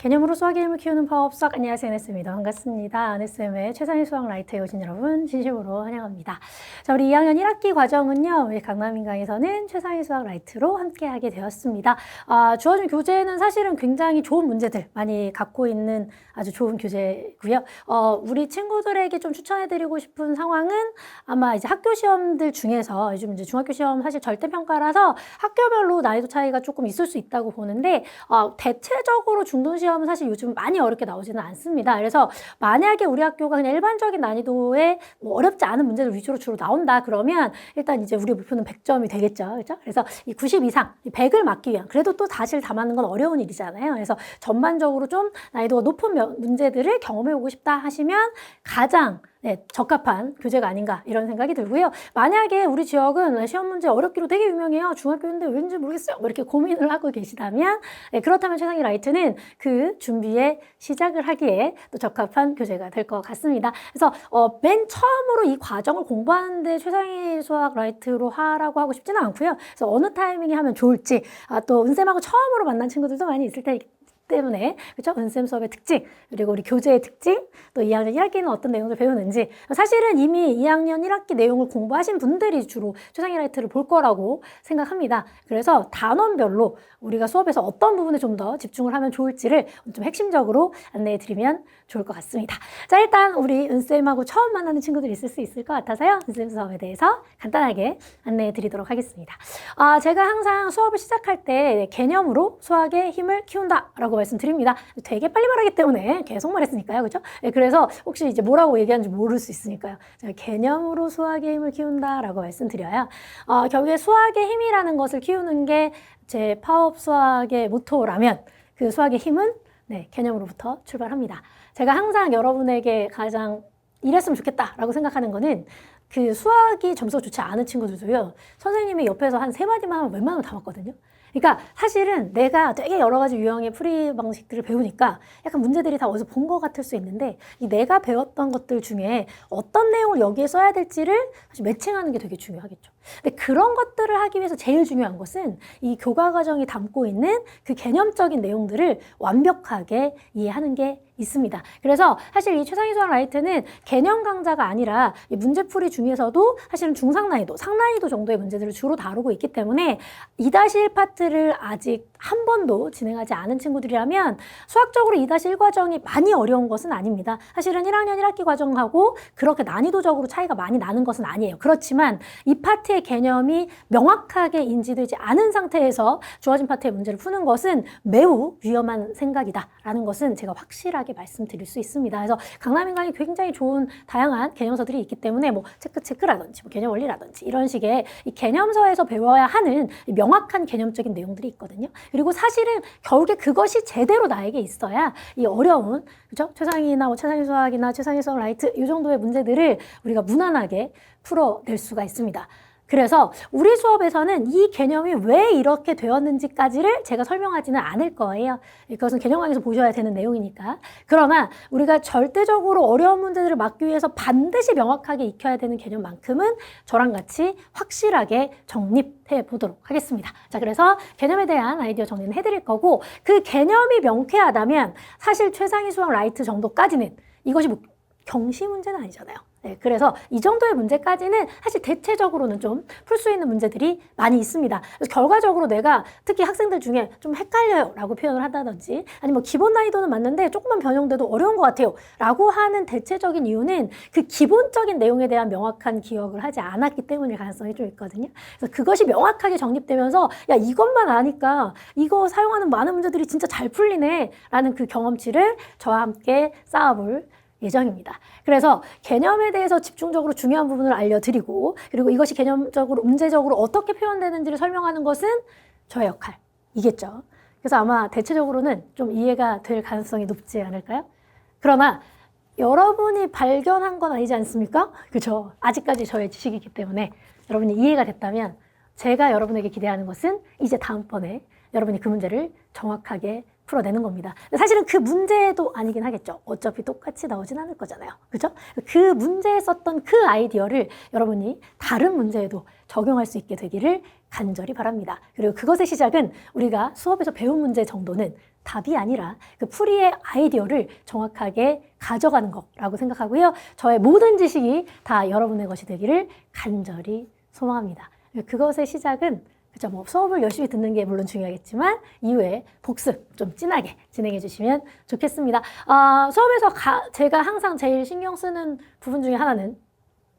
개념으로 수학의 힘을 키우는 파워수학. 안녕하세요, NSM입니다. 반갑습니다. NSM의 최상위 수학 라이트에 오신 여러분 진심으로 환영합니다. 자, 우리 2학년 1학기 과정은요, 우리 강남인강에서는 최상위 수학 라이트로 함께하게 되었습니다. 주어진 교재는 사실은 굉장히 좋은 문제들 많이 갖고 있는 아주 좋은 교재고요. 우리 친구들에게 좀 추천해드리고 싶은 상황은 아마 이제 학교 시험들 중에서 요즘 이제 중학교 시험 사실 절대평가라서 학교별로 난이도 차이가 조금 있을 수 있다고 보는데 대체적으로 중등 시험은 사실 요즘 많이 어렵게 나오지는 않습니다. 그래서 만약에 우리 학교가 그냥 일반적인 난이도의 뭐 어렵지 않은 문제들 위주로 주로 나온다 그러면 일단 이제 우리 목표는 100점이 되겠죠. 그렇죠? 그래서 이 90 이상, 100을 맞기 위한 그래도 또 사실 다 맞는 건 어려운 일이잖아요. 그래서 전반적으로 좀 난이도가 높은 문제들을 경험해보고 싶다 하시면 가장 적합한 교재가 아닌가 이런 생각이 들고요. 만약에 우리 지역은 시험 문제 어렵기로 되게 유명해요. 중학교인데 왠지 모르겠어요. 뭐 이렇게 고민을 하고 계시다면 그렇다면 최상위 라이트는 그 준비에 시작을 하기에 또 적합한 교재가 될 것 같습니다. 그래서 맨 처음으로 이 과정을 공부하는데 최상위 수학 라이트로 하라고 하고 싶지는 않고요. 그래서 어느 타이밍에 하면 좋을지 또 은쌤하고 처음으로 만난 친구들도 많이 있을 때문에 그렇죠? 은쌤 수업의 특징 그리고 우리 교재의 특징 또 2학년 1학기는 어떤 내용을 배우는지 사실은 이미 2학년 1학기 내용을 공부하신 분들이 주로 최상위 라이트를 볼 거라고 생각합니다. 그래서 단원별로 우리가 수업에서 어떤 부분에 좀 더 집중을 하면 좋을지를 좀 핵심적으로 안내해 드리면 좋을 것 같습니다. 자, 일단 우리 은쌤하고 처음 만나는 친구들이 있을 수 있을 것 같아서요. 은쌤 수업에 대해서 간단하게 안내해 드리도록 하겠습니다. 제가 항상 수업을 시작할 때 개념으로 수학의 힘을 키운다 라고 말씀드립니다. 되게 빨리 말하기 때문에 계속 말했으니까요. 그렇죠? 그래서 혹시 이제 뭐라고 얘기하는지 모를 수 있으니까요. 제가 개념으로 수학의 힘을 키운다 라고 말씀드려요. 결국에 수학의 힘이라는 것을 키우는 게 제 파워업 수학의 모토라면 그 수학의 힘은 개념으로부터 출발합니다. 제가 항상 여러분에게 가장 이랬으면 좋겠다라고 생각하는 거는 그 수학이 점수가 좋지 않은 친구들도요. 선생님이 옆에서 한 3마디만 하면 웬만하면 다 맞거든요. 그러니까 사실은 내가 되게 여러 가지 유형의 풀이 방식들을 배우니까 약간 문제들이 다 어디서 본 것 같을 수 있는데 이 내가 배웠던 것들 중에 어떤 내용을 여기에 써야 될지를 사실 매칭하는 게 되게 중요하겠죠. 근데 그런 것들을 하기 위해서 제일 중요한 것은 이 교과 과정이 담고 있는 그 개념적인 내용들을 완벽하게 이해하는 게 있습니다. 그래서 사실 이 최상위 수학 라이트는 개념 강좌가 아니라 이 문제풀이 중에서도 사실은 중상난이도, 상난이도 정도의 문제들을 주로 다루고 있기 때문에 2-1 파트를 아직 한 번도 진행하지 않은 친구들이라면 수학적으로 2-1 과정이 많이 어려운 것은 아닙니다. 사실은 1학년 1학기 과정하고 그렇게 난이도적으로 차이가 많이 나는 것은 아니에요. 그렇지만 이 파트의 개념이 명확하게 인지되지 않은 상태에서 주어진 파트의 문제를 푸는 것은 매우 위험한 생각이다라는 것은 제가 확실하게 말씀드릴 수 있습니다. 그래서 강남인강이 굉장히 좋은 다양한 개념서들이 있기 때문에 뭐 체크라든지 뭐 개념 원리라든지 이런 식의 이 개념서에서 배워야 하는 명확한 개념적인 내용들이 있거든요. 그리고 사실은 결국에 그것이 제대로 나에게 있어야 이 어려운 그렇죠? 최상위나 뭐 최상위 수학이나 최상위 수학 라이트 이 정도의 문제들을 우리가 무난하게 풀어낼 수가 있습니다. 그래서 우리 수업에서는 이 개념이 왜 이렇게 되었는지까지를 제가 설명하지는 않을 거예요. 이것은 개념 강의에서 보셔야 되는 내용이니까. 그러나 우리가 절대적으로 어려운 문제들을 막기 위해서 반드시 명확하게 익혀야 되는 개념만큼은 저랑 같이 확실하게 정립해 보도록 하겠습니다. 자, 그래서 개념에 대한 아이디어 정리는 해드릴 거고 그 개념이 명쾌하다면 사실 최상위 수학 라이트 정도까지는 이것이 뭐 경시 문제는 아니잖아요. 그래서 이 정도의 문제까지는 사실 대체적으로는 좀 풀 수 있는 문제들이 많이 있습니다. 그래서 결과적으로 내가 특히 학생들 중에 좀 헷갈려요 라고 표현을 한다든지 아니면 뭐 기본 난이도는 맞는데 조금만 변형돼도 어려운 것 같아요 라고 하는 대체적인 이유는 그 기본적인 내용에 대한 명확한 기억을 하지 않았기 때문일 가능성이 좀 있거든요. 그래서 그것이 명확하게 정립되면서 야 이것만 아니까 이거 사용하는 많은 문제들이 진짜 잘 풀리네 라는 그 경험치를 저와 함께 쌓아볼 예정입니다. 그래서 개념에 대해서 집중적으로 중요한 부분을 알려드리고 그리고 이것이 개념적으로, 문제적으로 어떻게 표현되는지를 설명하는 것은 저의 역할이겠죠. 그래서 아마 대체적으로는 좀 이해가 될 가능성이 높지 않을까요? 그러나 여러분이 발견한 건 아니지 않습니까? 그렇죠. 아직까지 저의 지식이기 때문에 여러분이 이해가 됐다면 제가 여러분에게 기대하는 것은 이제 다음번에 여러분이 그 문제를 정확하게 풀어내는 겁니다. 사실은 그 문제도 아니긴 하겠죠. 어차피 똑같이 나오진 않을 거잖아요. 그죠? 그 문제에 썼던 그 아이디어를 여러분이 다른 문제에도 적용할 수 있게 되기를 간절히 바랍니다. 그리고 그것의 시작은 우리가 수업에서 배운 문제 정도는 답이 아니라 그 풀이의 아이디어를 정확하게 가져가는 거라고 생각하고요. 저의 모든 지식이 다 여러분의 것이 되기를 간절히 소망합니다. 그것의 시작은 그죠? 뭐 수업을 열심히 듣는 게 물론 중요하겠지만 이후에 복습 좀 진하게 진행해 주시면 좋겠습니다. 수업에서 제가 항상 제일 신경 쓰는 부분 중에 하나는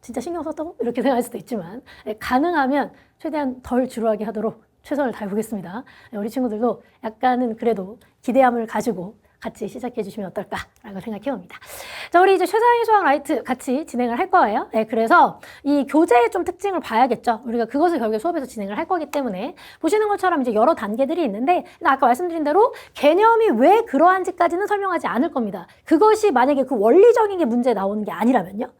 진짜 신경 썼다고? 이렇게 생각할 수도 있지만 가능하면 최대한 덜 지루하게 하도록 최선을 다해보겠습니다. 우리 친구들도 약간은 그래도 기대함을 가지고 같이 시작해 주시면 어떨까라고 생각해 봅니다. 자, 우리 이제 최상위 수학 라이트 같이 진행을 할 거예요. 네, 그래서 이 교재의 좀 특징을 봐야겠죠. 우리가 그것을 결국에 수업에서 진행을 할 거기 때문에 보시는 것처럼 이제 여러 단계들이 있는데 아까 말씀드린 대로 개념이 왜 그러한지까지는 설명하지 않을 겁니다. 그것이 만약에 그 원리적인 게 문제에 나오는 게 아니라면요.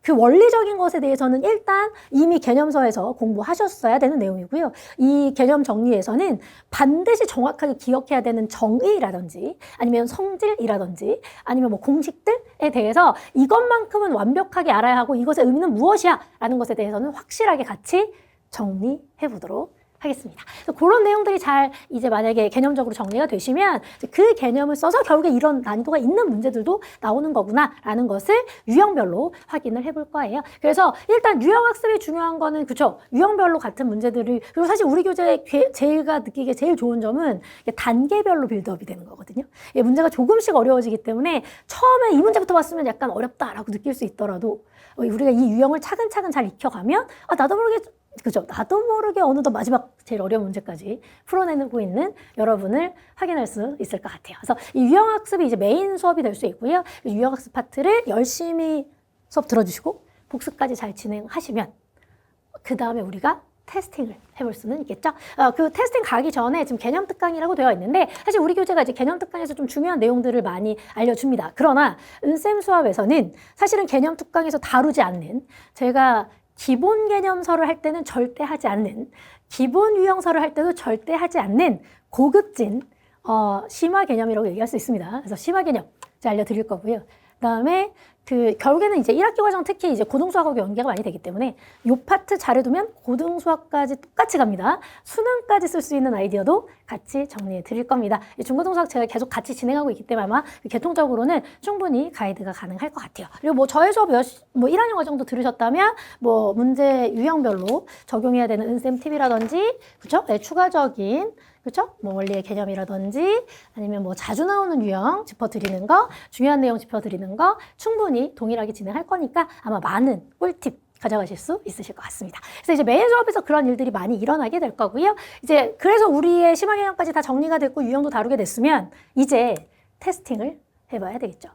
그 원리적인 것에 대해서는 일단 이미 개념서에서 공부하셨어야 되는 내용이고요. 이 개념 정리에서는 반드시 정확하게 기억해야 되는 정의라든지 아니면 성질이라든지 아니면 뭐 공식들에 대해서 이것만큼은 완벽하게 알아야 하고 이것의 의미는 무엇이야 라는 것에 대해서는 확실하게 같이 정리해 보도록 하겠습니다. 그래서 그런 내용들이 잘 이제 만약에 개념적으로 정리가 되시면 그 개념을 써서 결국에 이런 난이도가 있는 문제들도 나오는 거구나라는 것을 유형별로 확인을 해볼 거예요. 그래서 일단 유형학습이 중요한 거는 그쵸? 유형별로 같은 문제들을 그리고 사실 우리 교재의 제가 느끼기에 제일 좋은 점은 단계별로 빌드업이 되는 거거든요. 문제가 조금씩 어려워지기 때문에 처음에 이 문제부터 봤으면 약간 어렵다라고 느낄 수 있더라도 우리가 이 유형을 차근차근 잘 익혀가면 나도 모르게 그죠? 나도 모르게 어느덧 마지막 제일 어려운 문제까지 풀어내고 있는 여러분을 확인할 수 있을 것 같아요. 그래서 이 유형학습이 이제 메인 수업이 될 수 있고요. 유형학습 파트를 열심히 수업 들어주시고 복습까지 잘 진행하시면 그 다음에 우리가 테스팅을 해볼 수는 있겠죠. 그 테스팅 가기 전에 지금 개념 특강이라고 되어 있는데 사실 우리 교재가 이제 개념 특강에서 좀 중요한 내용들을 많이 알려줍니다. 그러나 은쌤 수업에서는 사실은 개념 특강에서 다루지 않는 제가 기본 개념서를 할 때는 절대 하지 않는 기본 유형서를 할 때도 절대 하지 않는 고급진 심화 개념이라고 얘기할 수 있습니다. 그래서 심화 개념 제가 알려드릴 거고요. 그다음에 결국에는 이제 1학기 과정 특히 이제 고등수학하고 연계가 많이 되기 때문에 요 파트 잘해두면 고등수학까지 똑같이 갑니다. 수능까지 쓸 수 있는 아이디어도 같이 정리해 드릴 겁니다. 중고등수학 제가 계속 같이 진행하고 있기 때문에 아마 개통적으로는 충분히 가이드가 가능할 것 같아요. 그리고 뭐 저의 수업 1학년 과정도 들으셨다면 뭐 문제 유형별로 적용해야 되는 은쌤 팁이라든지 그렇죠? 네, 추가적인 그렇죠? 뭐 원리의 개념이라든지 아니면 뭐 자주 나오는 유형 짚어드리는 거, 중요한 내용 짚어드리는 거 충분히 동일하게 진행할 거니까 아마 많은 꿀팁 가져가실 수 있으실 것 같습니다. 그래서 이제 메인 수업에서 그런 일들이 많이 일어나게 될 거고요. 이제 그래서 우리의 심화 개념까지 다 정리가 됐고 유형도 다루게 됐으면 이제 테스팅을 해봐야 되겠죠.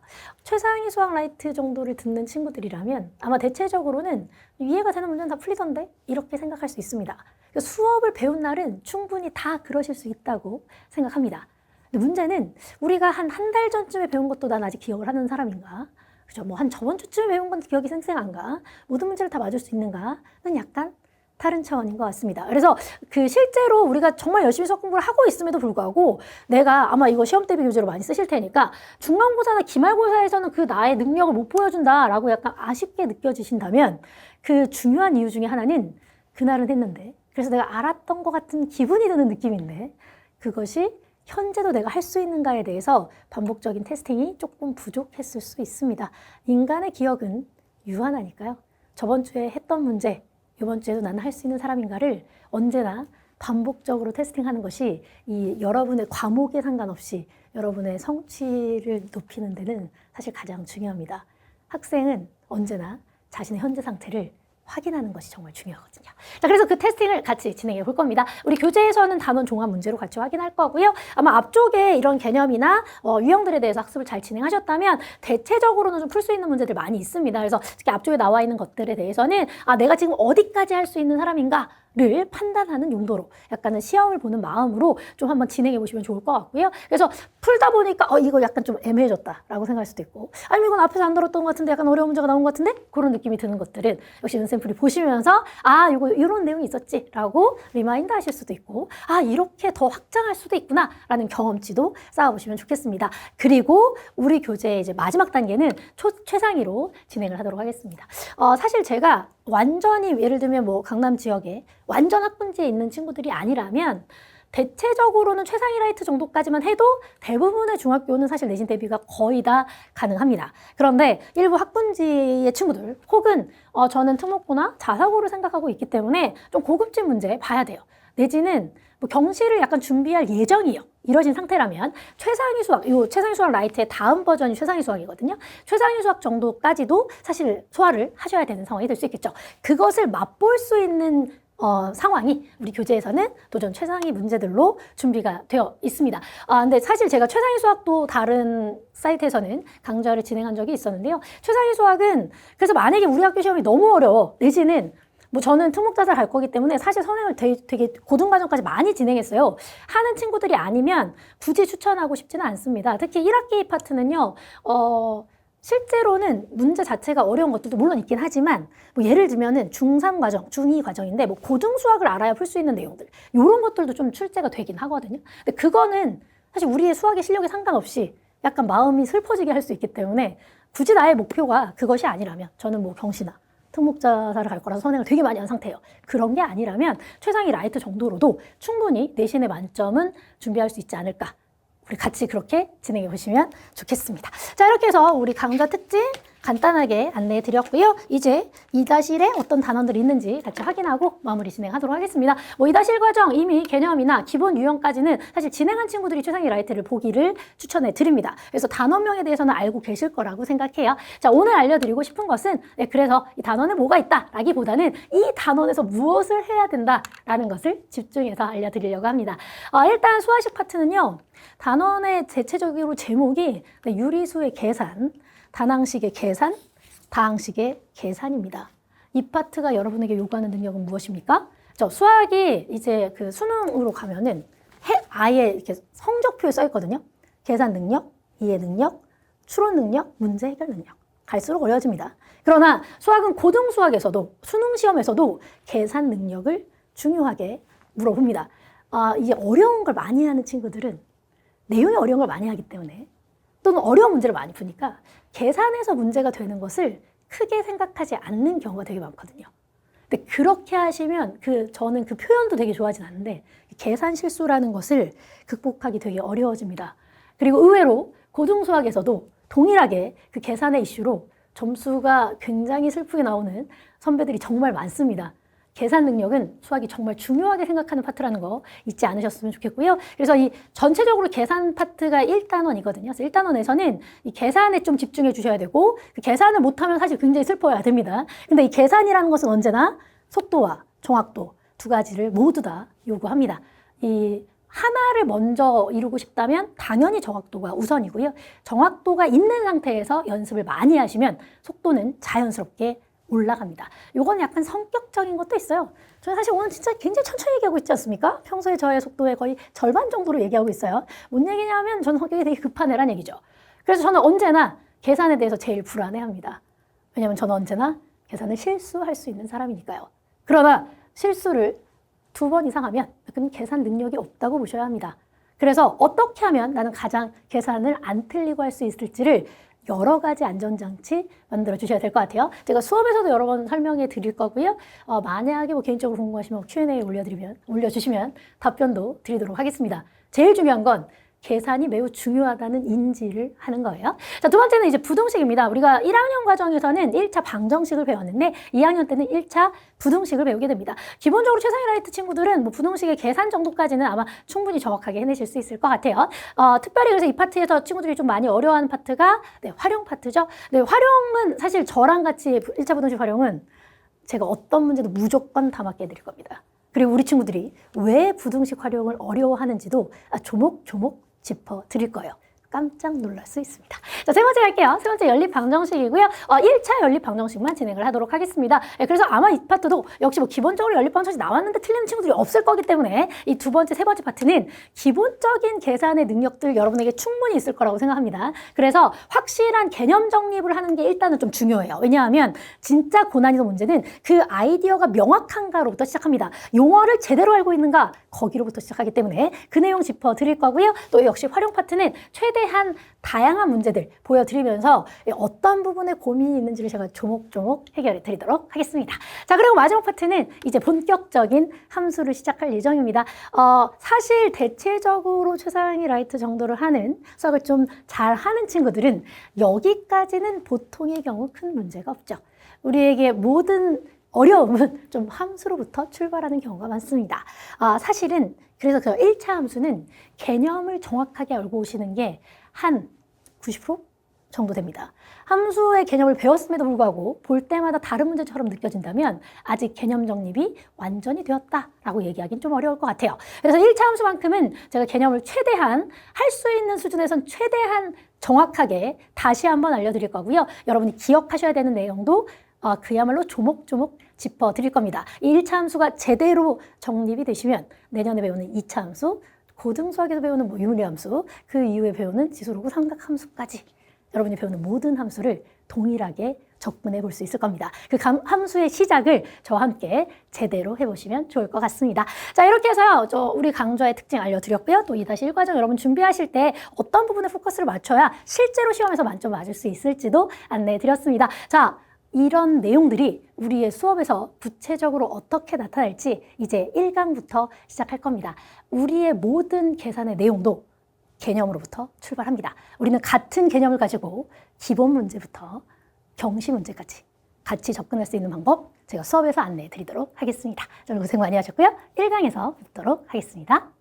최상위 수학 라이트 정도를 듣는 친구들이라면 아마 대체적으로는 이해가 되는 문제는 다 풀리던데 이렇게 생각할 수 있습니다. 수업을 배운 날은 충분히 다 그러실 수 있다고 생각합니다. 근데 문제는 우리가 한 달 전쯤에 배운 것도 난 아직 기억을 하는 사람인가? 그죠? 뭐 한 저번 주쯤에 배운 건 기억이 생생한가? 모든 문제를 다 맞을 수 있는가는 약간 다른 차원인 것 같습니다. 그래서 실제로 우리가 정말 열심히 수학 공부를 하고 있음에도 불구하고 내가 아마 이거 시험 대비 교재로 많이 쓰실 테니까 중간고사나 기말고사에서는 그 나의 능력을 못 보여준다라고 약간 아쉽게 느껴지신다면 그 중요한 이유 중에 하나는 그날은 했는데 그래서 내가 알았던 것 같은 기분이 드는 느낌인데 그것이 현재도 내가 할 수 있는가에 대해서 반복적인 테스팅이 조금 부족했을 수 있습니다. 인간의 기억은 유한하니까요. 저번 주에 했던 문제 이번 주에도 나는 할 수 있는 사람인가를 언제나 반복적으로 테스팅하는 것이 이 여러분의 과목에 상관없이 여러분의 성취를 높이는 데는 사실 가장 중요합니다. 학생은 언제나 자신의 현재 상태를 확인하는 것이 정말 중요하거든요. 자, 그래서 그 테스팅을 같이 진행해 볼 겁니다. 우리 교재에서는 단원 종합 문제로 같이 확인할 거고요. 아마 앞쪽에 이런 개념이나 유형들에 대해서 학습을 잘 진행하셨다면 대체적으로는 좀 풀 수 있는 문제들 많이 있습니다. 그래서 특히 앞쪽에 나와 있는 것들에 대해서는 내가 지금 어디까지 할 수 있는 사람인가 를 판단하는 용도로 약간은 시험을 보는 마음으로 좀 한번 진행해 보시면 좋을 것 같고요. 그래서 풀다 보니까 이거 약간 좀 애매해졌다라고 생각할 수도 있고 아니면 이건 앞에서 안 들었던 것 같은데 약간 어려운 문제가 나온 것 같은데 그런 느낌이 드는 것들은 역시 은샘플이 보시면서 이거 이런 내용이 있었지라고 리마인드 하실 수도 있고 이렇게 더 확장할 수도 있구나라는 경험치도 쌓아보시면 좋겠습니다. 그리고 우리 교재의 이제 마지막 단계는 최상위로 진행을 하도록 하겠습니다. 사실 제가 완전히 예를 들면 뭐 강남 지역에 완전 학군지에 있는 친구들이 아니라면 대체적으로는 최상위 라이트 정도까지만 해도 대부분의 중학교는 사실 내신 대비가 거의 다 가능합니다. 그런데 일부 학군지의 친구들 혹은 저는 특목고나 자사고를 생각하고 있기 때문에 좀 고급진 문제 봐야 돼요. 내지는 뭐 경시를 약간 준비할 예정이요. 이러신 상태라면 최상위 수학, 요 최상위 수학 라이트의 다음 버전이 최상위 수학이거든요. 최상위 수학 정도까지도 사실 소화를 하셔야 되는 상황이 될 수 있겠죠. 그것을 맛볼 수 있는 상황이 우리 교재에서는 도전 최상위 문제들로 준비가 되어 있습니다. 근데 사실 제가 최상위 수학도 다른 사이트에서는 강좌를 진행한 적이 있었는데요. 최상위 수학은 그래서 만약에 우리 학교 시험이 너무 어려워 내지는 뭐 저는 특목자사 갈 거기 때문에 사실 선행을 되게 고등과정까지 많이 진행했어요. 하는 친구들이 아니면 굳이 추천하고 싶지는 않습니다. 특히 1학기 파트는요. 실제로는 문제 자체가 어려운 것들도 물론 있긴 하지만 뭐 예를 들면은 중3 과정, 중2 과정인데 뭐 고등 수학을 알아야 풀 수 있는 내용들 이런 것들도 좀 출제가 되긴 하거든요. 근데 그거는 사실 우리의 수학의 실력에 상관없이 약간 마음이 슬퍼지게 할 수 있기 때문에 굳이 나의 목표가 그것이 아니라면 저는 뭐 경시나 특목자사를 갈 거라서 선행을 되게 많이 한 상태예요. 그런 게 아니라면 최상위 라이트 정도로도 충분히 내신의 만점은 준비할 수 있지 않을까. 우리 같이 그렇게 진행해 보시면 좋겠습니다. 자, 이렇게 해서 우리 강좌 특징 간단하게 안내해 드렸고요. 이제 2-1에 어떤 단원들이 있는지 같이 확인하고 마무리 진행하도록 하겠습니다. 뭐 2-1 과정 이미 개념이나 기본 유형까지는 사실 진행한 친구들이 최상위 라이트를 보기를 추천해 드립니다. 그래서 단원명에 대해서는 알고 계실 거라고 생각해요. 자, 오늘 알려드리고 싶은 것은 그래서 이 단원에 뭐가 있다 라기보다는 이 단원에서 무엇을 해야 된다라는 것을 집중해서 알려드리려고 합니다. 일단 수화식 파트는요. 단원의 대체적으로 제목이 유리수의 계산, 단항식의 계산, 다항식의 계산입니다. 이 파트가 여러분에게 요구하는 능력은 무엇입니까? 수학이 이제 그 수능으로 가면은 아예 이렇게 성적표에 써 있거든요. 계산 능력, 이해 능력, 추론 능력, 문제 해결 능력. 갈수록 어려워집니다. 그러나 수학은 고등 수학에서도 수능 시험에서도 계산 능력을 중요하게 물어봅니다. 이제 어려운 걸 많이 하는 친구들은 내용이 어려운 걸 많이 하기 때문에 또는 어려운 문제를 많이 푸니까 계산에서 문제가 되는 것을 크게 생각하지 않는 경우가 되게 많거든요. 근데 그렇게 하시면 저는 그 표현도 되게 좋아하진 않는데 계산 실수라는 것을 극복하기 되게 어려워집니다. 그리고 의외로 고등 수학에서도 동일하게 그 계산의 이슈로 점수가 굉장히 슬프게 나오는 선배들이 정말 많습니다. 계산 능력은 수학이 정말 중요하게 생각하는 파트라는 거 잊지 않으셨으면 좋겠고요. 그래서 이 전체적으로 계산 파트가 1단원이거든요. 그래서 1단원에서는 이 계산에 좀 집중해 주셔야 되고 그 계산을 못하면 사실 굉장히 슬퍼야 됩니다. 근데 이 계산이라는 것은 언제나 속도와 정확도 두 가지를 모두 다 요구합니다. 이 하나를 먼저 이루고 싶다면 당연히 정확도가 우선이고요. 정확도가 있는 상태에서 연습을 많이 하시면 속도는 자연스럽게 올라갑니다. 요건 약간 성격적인 것도 있어요. 저는 사실 오늘 진짜 굉장히 천천히 얘기하고 있지 않습니까? 평소에 저의 속도의 거의 절반 정도로 얘기하고 있어요. 뭔 얘기냐면 저는 성격이 되게 급한 애란 얘기죠. 그래서 저는 언제나 계산에 대해서 제일 불안해합니다. 왜냐면 저는 언제나 계산을 실수할 수 있는 사람이니까요. 그러나 실수를 2번 이상 하면 그건 계산 능력이 없다고 보셔야 합니다. 그래서 어떻게 하면 나는 가장 계산을 안 틀리고 할 수 있을지를 여러 가지 안전장치 만들어 주셔야 될 것 같아요. 제가 수업에서도 여러 번 설명해 드릴 거고요. 만약에 뭐 개인적으로 궁금하시면 Q&A 올려주시면 답변도 드리도록 하겠습니다. 제일 중요한 건 계산이 매우 중요하다는 인지를 하는 거예요. 자, 두 번째는 이제 부등식입니다. 우리가 1학년 과정에서는 1차 방정식을 배웠는데 2학년 때는 1차 부등식을 배우게 됩니다. 기본적으로 최상위 라이트 친구들은 뭐 부등식의 계산 정도까지는 아마 충분히 정확하게 해내실 수 있을 것 같아요. 특별히 그래서 이 파트에서 친구들이 좀 많이 어려워하는 파트가 활용 파트죠. 네, 활용은 사실 저랑 같이 1차 부등식 활용은 제가 어떤 문제도 무조건 다 맞게 해드릴 겁니다. 그리고 우리 친구들이 왜 부등식 활용을 어려워하는지도 조목조목 짚어드릴 거예요. 깜짝 놀랄 수 있습니다. 자, 세 번째 갈게요. 세 번째 연립 방정식이고요. 1차 연립 방정식만 진행을 하도록 하겠습니다. 그래서 아마 이 파트도 역시 뭐 기본적으로 연립 방정식 나왔는데 틀리는 친구들이 없을 거기 때문에 이 두 번째, 세 번째 파트는 기본적인 계산의 능력들 여러분에게 충분히 있을 거라고 생각합니다. 그래서 확실한 개념 정립을 하는 게 일단은 좀 중요해요. 왜냐하면 진짜 고난이도 문제는 그 아이디어가 명확한가로부터 시작합니다. 용어를 제대로 알고 있는가 거기로부터 시작하기 때문에 그 내용 짚어드릴 거고요. 또 역시 활용 파트는 최대 최대한 다양한 문제들 보여드리면서 어떤 부분에 고민이 있는지를 제가 조목조목 해결해 드리도록 하겠습니다. 자, 그리고 마지막 파트는 이제 본격적인 함수를 시작할 예정입니다. 사실 대체적으로 최상위 라이트 정도를 하는 수학을 좀 잘하는 친구들은 여기까지는 보통의 경우 큰 문제가 없죠. 우리에게 모든 어려움은 좀 함수로부터 출발하는 경우가 많습니다. 사실은 그래서 그 1차 함수는 개념을 정확하게 알고 오시는 게 한 90% 정도 됩니다. 함수의 개념을 배웠음에도 불구하고 볼 때마다 다른 문제처럼 느껴진다면 아직 개념 정립이 완전히 되었다라고 얘기하기는 좀 어려울 것 같아요. 그래서 1차 함수만큼은 제가 개념을 최대한 할 수 있는 수준에선 최대한 정확하게 다시 한번 알려드릴 거고요. 여러분이 기억하셔야 되는 내용도 그야말로 조목조목 짚어드릴 겁니다. 이 1차 함수가 제대로 정립이 되시면 내년에 배우는 2차 함수, 고등수학에서 배우는 유리함수, 그 이후에 배우는 지수로그 삼각함수까지 여러분이 배우는 모든 함수를 동일하게 접근해 볼 수 있을 겁니다. 그 함수의 시작을 저와 함께 제대로 해보시면 좋을 것 같습니다. 자, 이렇게 해서요, 우리 강좌의 특징 알려드렸고요. 또 2-1 과정 여러분 준비하실 때 어떤 부분에 포커스를 맞춰야 실제로 시험에서 만점 맞을 수 있을지도 안내해 드렸습니다. 자, 이런 내용들이 우리의 수업에서 구체적으로 어떻게 나타날지 이제 1강부터 시작할 겁니다. 우리의 모든 계산의 내용도 개념으로부터 출발합니다. 우리는 같은 개념을 가지고 기본 문제부터 경시 문제까지 같이 접근할 수 있는 방법 제가 수업에서 안내해 드리도록 하겠습니다. 여러분 고생 많이 하셨고요. 1강에서 뵙도록 하겠습니다.